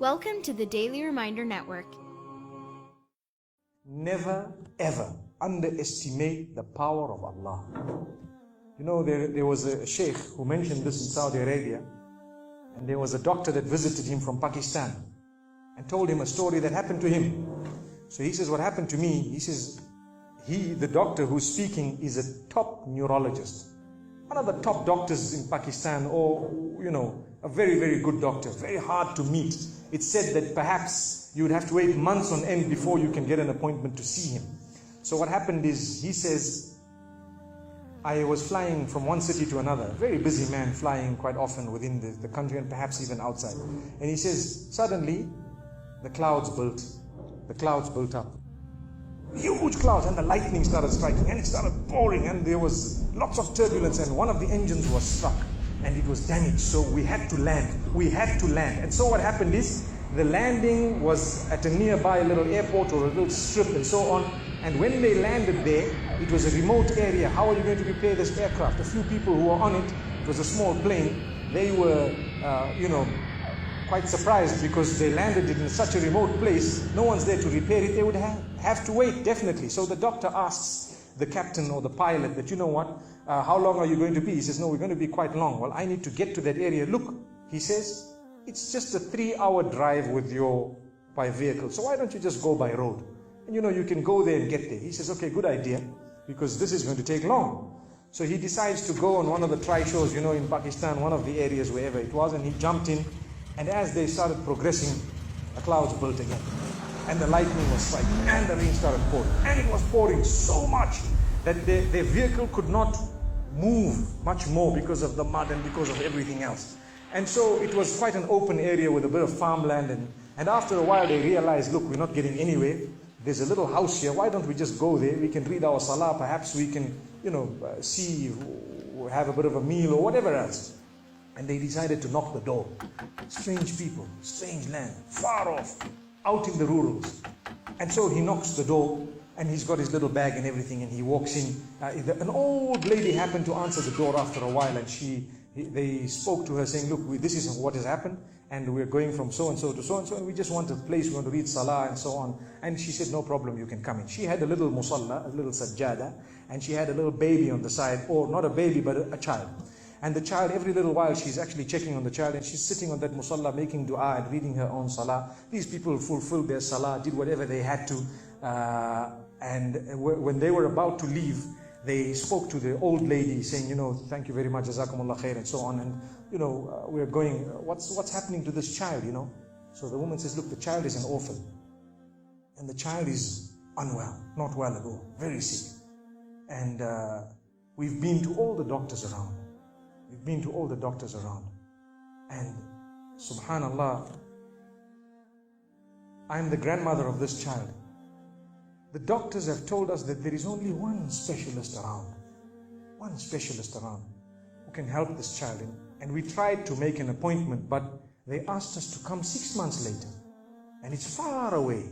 Welcome to the Daily Reminder Network. Never ever underestimate the power of Allah. You know, there was a sheikh who mentioned this in Saudi Arabia, and there was a doctor that visited him from Pakistan and told him a story that happened to him. So he says, what happened to me, he says, the doctor who's speaking is a top neurologist, one of the top doctors in Pakistan, or, you know, a very, very good doctor, very hard to meet. It's said that perhaps you would have to wait months on end before you can get an appointment to see him. So what happened is, he says, I was flying from one city to another, a very busy man, flying quite often within the country and perhaps even outside. And he says, suddenly the clouds built up. Huge clouds, and the lightning started striking, and it started pouring, and there was lots of turbulence, and one of the engines was struck and it was damaged. So we had to land. And so what happened is, the landing was at a nearby little airport or a little strip and so on. And when they landed there, it was a remote area. How are you going to repair this aircraft? A few people who were on it, it was a small plane, they were, quite surprised because they landed it in such a remote place. No one's there to repair it. They would have to wait, definitely. So the doctor asks the captain or the pilot that, you know what, how long are you going to be? He says, no, we're going to be quite long. Well, I need to get to that area. Look, he says, it's just a 3-hour drive by vehicle. So why don't you just go by road? And you can go there and get there. He says, okay, good idea, because this is going to take long. So he decides to go on one of the try-shows, in Pakistan, one of the areas, wherever it was, and he jumped in. And as they started progressing, the clouds built again. And the lightning was striking, and the rain started pouring. And it was pouring so much that their vehicle could not move much more because of the mud and because of everything else. And so it was quite an open area with a bit of farmland. And after a while they realized, look, we're not getting anywhere. There's a little house here. Why don't we just go there? We can read our salah. Perhaps we can, see, have a bit of a meal or whatever else. And they decided to knock the door. Strange people, strange land, far off, out in the rurals. And so he knocks the door, and he's got his little bag and everything, and he walks in. An old lady happened to answer the door after a while, and they spoke to her saying, look, this is what has happened, and we're going from so-and-so to so-and-so, and we just want a place, we want to read salah and so on. And she said, no problem, you can come in. She had a little musalla, a little sajjada, and she had a little baby on the side, or not a baby, but a child. And the child, every little while, she's actually checking on the child, and she's sitting on that musalla, making dua and reading her own salah. These people fulfilled their salah, did whatever they had to. And when they were about to leave, they spoke to the old lady saying, thank you very much, jazakumullah khair, and so on. And, we're going, what's happening to this child, So the woman says, look, the child is an orphan. And the child is unwell, not well at all, very sick. And we've been to all the doctors around. And subhanallah, I'm the grandmother of this child. The doctors have told us that there is only one specialist around who can help this child. And we tried to make an appointment, but they asked us to come 6 months later. And it's far away.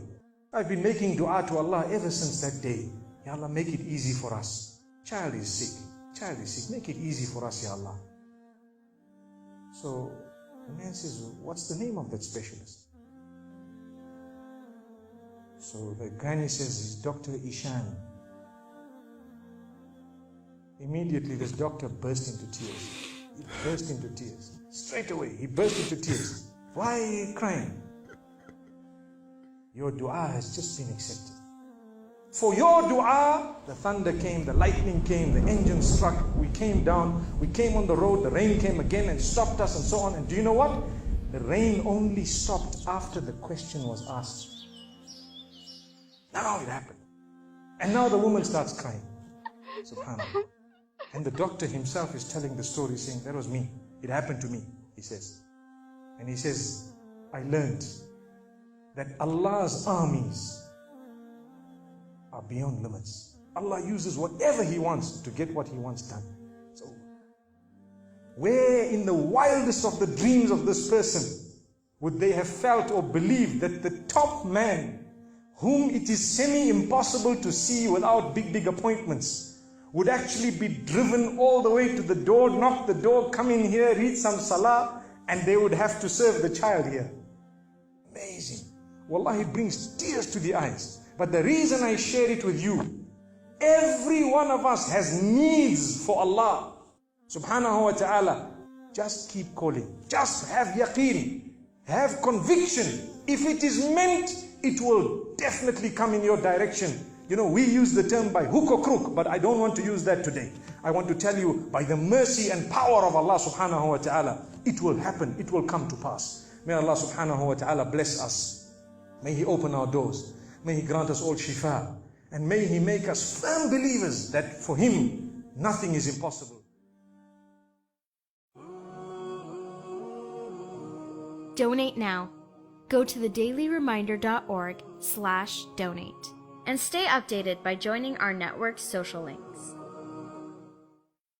I've been making dua to Allah ever since that day. Ya Allah, make it easy for us. Child is sick. Make it easy for us, Ya Allah. So the man says, what's the name of that specialist? So the granny says, it's Dr. Ishan. Immediately this doctor burst into tears. Straight away, he burst into tears. Why are you crying? Your dua has just been accepted. For your dua, the thunder came, the lightning came, the engine struck, we came down, we came on the road, the rain came again and stopped us and so on. And do you know what? The rain only stopped after the question was asked. Now it happened. And now the woman starts crying. Subhanallah. And the doctor himself is telling the story, saying, that was me. It happened to me, he says. And he says, I learned that Allah's armies are beyond limits. Allah uses whatever He wants to get what He wants done. So, where in the wildest of the dreams of this person would they have felt or believed that the top man, whom it is semi-impossible to see without big appointments, would actually be driven all the way to the door, knock the door, come in here, read some salah, and they would have to serve the child here. amazing. Wallahi, it brings tears to the eyes. But the reason I share it with you, every one of us has needs for Allah subhanahu wa ta'ala. Just keep calling. Just have yaqeen. Have conviction. If it is meant, it will definitely come in your direction. You know, we use the term by hook or crook, but I don't want to use that today. I want to tell you, by the mercy and power of Allah subhanahu wa ta'ala, it will happen, it will come to pass. May Allah subhanahu wa ta'ala bless us. May He open our doors. May He grant us all shifa. And may He make us firm believers that for Him, nothing is impossible. Donate now. Go to thedailyreminder.org/donate and stay updated by joining our network's social links.